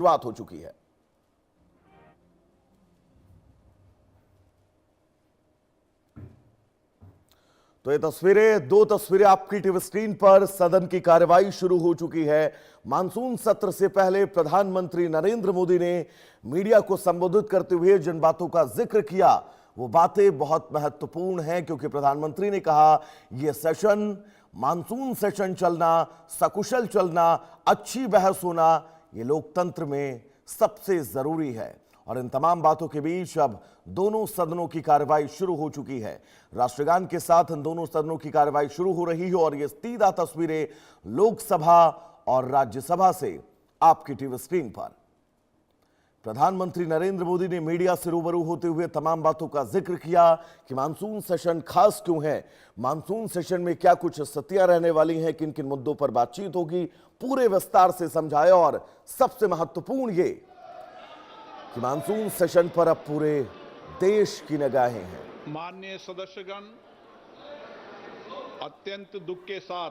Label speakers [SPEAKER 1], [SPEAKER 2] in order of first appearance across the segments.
[SPEAKER 1] शुरुआत हो चुकी है। तो ये दो तस्वीरें आपकी टीवी स्क्रीन पर। सदन की कार्यवाही शुरू हो चुकी है। मानसून सत्र से पहले प्रधानमंत्री नरेंद्र मोदी ने मीडिया को संबोधित करते हुए जिन बातों का जिक्र किया वो बातें बहुत महत्वपूर्ण हैं, क्योंकि प्रधानमंत्री ने कहा यह सेशन, मानसून सेशन चलना, सकुशल चलना, अच्छी बहस होना, यह लोकतंत्र में सबसे जरूरी है। और इन तमाम बातों के बीच अब दोनों सदनों की कार्रवाई शुरू हो चुकी है। राष्ट्रगान के साथ इन दोनों सदनों की कार्रवाई शुरू हो रही है और ये सीधा तस्वीरें लोकसभा और राज्यसभा से आपकी टीवी स्क्रीन पर। प्रधानमंत्री नरेंद्र मोदी ने मीडिया से रूबरू होते हुए तमाम बातों का जिक्र किया कि मानसून सेशन खास क्यों है, मानसून सेशन में क्या कुछ स्थितियां रहने वाली हैं, किन किन मुद्दों पर बातचीत होगी, पूरे विस्तार से समझाया। और सबसे महत्वपूर्ण ये कि मानसून सेशन पर अब पूरे देश की निगाहें हैं।
[SPEAKER 2] माननीय सदस्यगण, अत्यंत दुख के साथ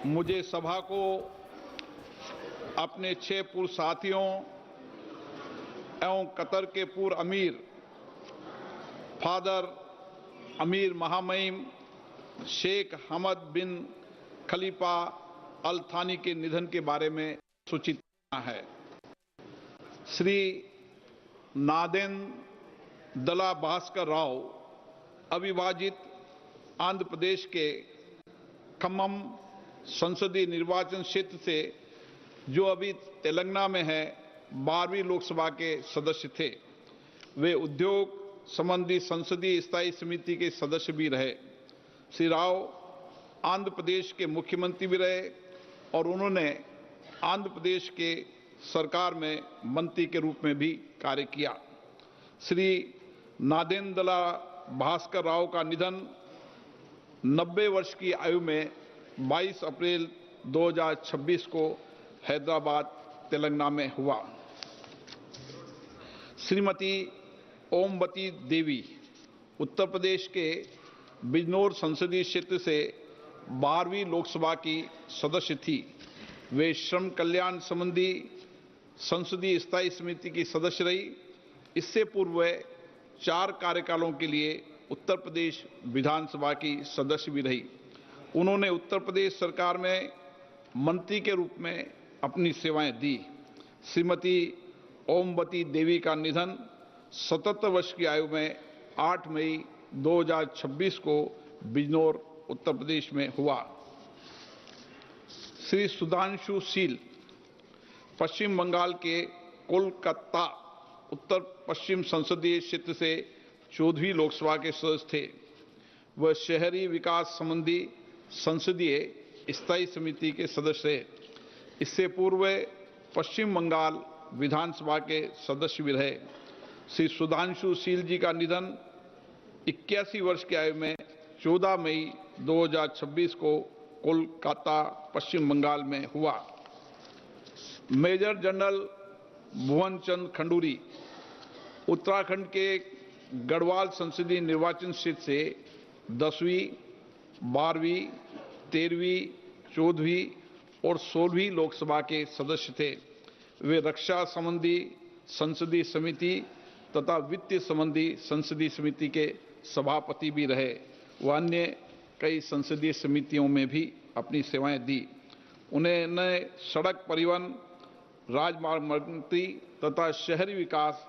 [SPEAKER 2] मुझे सभा को अपने 6 पूर्व साथियों एवं कतर के पूर्व अमीर फादर अमीर महामहिम शेख हमद बिन खलीफा अल थानी के निधन के बारे में सूचित करना है। श्री नादेंद्र भास्कर राव अविभाजित आंध्र प्रदेश के खम्मम संसदीय निर्वाचन क्षेत्र से, जो अभी तेलंगाना में है, 12वीं लोकसभा के सदस्य थे। वे उद्योग संबंधी संसदीय स्थायी समिति के सदस्य भी रहे। श्री राव आंध्र प्रदेश के मुख्यमंत्री भी रहे और उन्होंने आंध्र प्रदेश के सरकार में मंत्री के रूप में भी कार्य किया। श्री नादेंद्र भास्कर राव का निधन 90 वर्ष की आयु में 22 अप्रैल 2026 को हैदराबाद, तेलंगाना में हुआ। श्रीमती ओमवती देवी उत्तर प्रदेश के बिजनौर संसदीय क्षेत्र से 12वीं लोकसभा की सदस्य थी। वे श्रम कल्याण संबंधी संसदीय स्थायी समिति की सदस्य रही। इससे पूर्व वे 4 कार्यकालों के लिए उत्तर प्रदेश विधानसभा की सदस्य भी रही। उन्होंने उत्तर प्रदेश सरकार में मंत्री के रूप में अपनी सेवाएं दी। श्रीमती ओमवती देवी का निधन 77 वर्ष की आयु में 8 मई 2026 को बिजनौर, उत्तर प्रदेश में हुआ। श्री सुधांशु शील पश्चिम बंगाल के कोलकाता उत्तर पश्चिम संसदीय क्षेत्र से 14वीं लोकसभा के सदस्य थे। वह शहरी विकास संबंधी संसदीय स्थायी समिति के सदस्य थे। इससे पूर्व पश्चिम बंगाल विधानसभा के सदस्य भी रहे। श्री सुधांशु शील जी का निधन 81 वर्ष की आयु में 14 मई 2026 को कोलकाता, पश्चिम बंगाल में हुआ। मेजर जनरल भुवन चंद खंडूरी उत्तराखंड के गढ़वाल संसदीय निर्वाचन क्षेत्र से 10वीं, 12वीं, 13वीं, 14वीं और 16वीं लोकसभा के सदस्य थे। वे रक्षा संबंधी संसदीय समिति तथा वित्त संबंधी संसदीय समिति के सभापति भी रहे। वह अन्य कई संसदीय समितियों में भी अपनी सेवाएं दी। उन्होंने सड़क परिवहन, राजमार्ग मंत्री तथा शहरी विकास,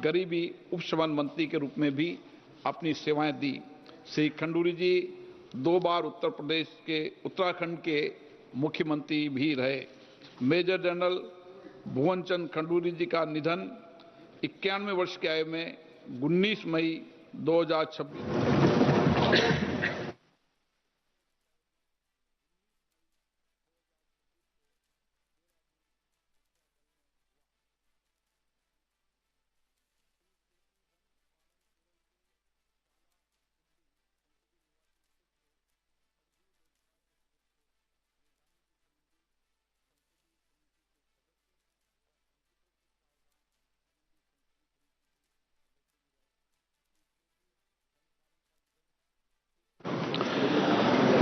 [SPEAKER 2] गरीबी उपशमन मंत्री के रूप में भी अपनी सेवाएं दी। श्री खंडूरी जी 2 बार उत्तराखंड के मुख्यमंत्री भी रहे। मेजर जनरल भुवन चंद खंडूरी जी का निधन 91 वर्ष की आयु में 19 मई 2026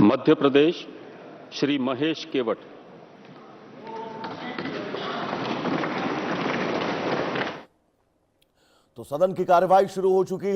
[SPEAKER 3] मध्य प्रदेश श्री महेश केवट।
[SPEAKER 1] तो सदन की कार्यवाही शुरू हो चुकी है।